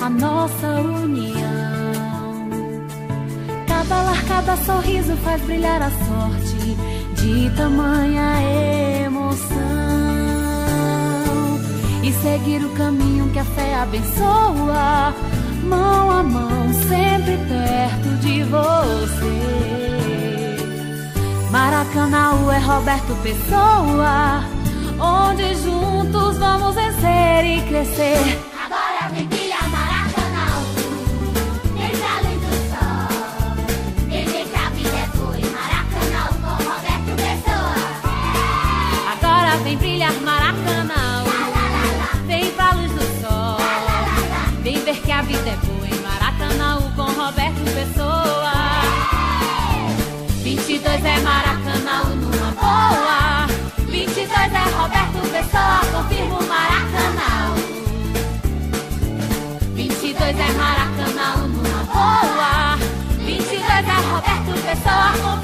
a nossa união. Cada lar, cada sorriso faz brilhar a sorte de tamanha emoção. E seguir o caminho que a fé abençoa, mão a mão, sempre perto de você. Maracanaú é Roberto Pessoa, onde juntos vamos vencer e crescer. Agora vem brilhar Maracanaú, vem pra luz do sol, vem ver que a vida é boa em Maracanaú com Roberto Pessoa. Agora vem brilhar Maracanaú, vem pra luz do sol, vem ver que a vida é boa em Maracanaú com Roberto Pessoa. 22 é Maracanaú numa boa, 22 é Roberto Pessoa, confirma o Maracanaú. 22 é Maracanã numa boa, 22 é Roberto Pessoa, confirma.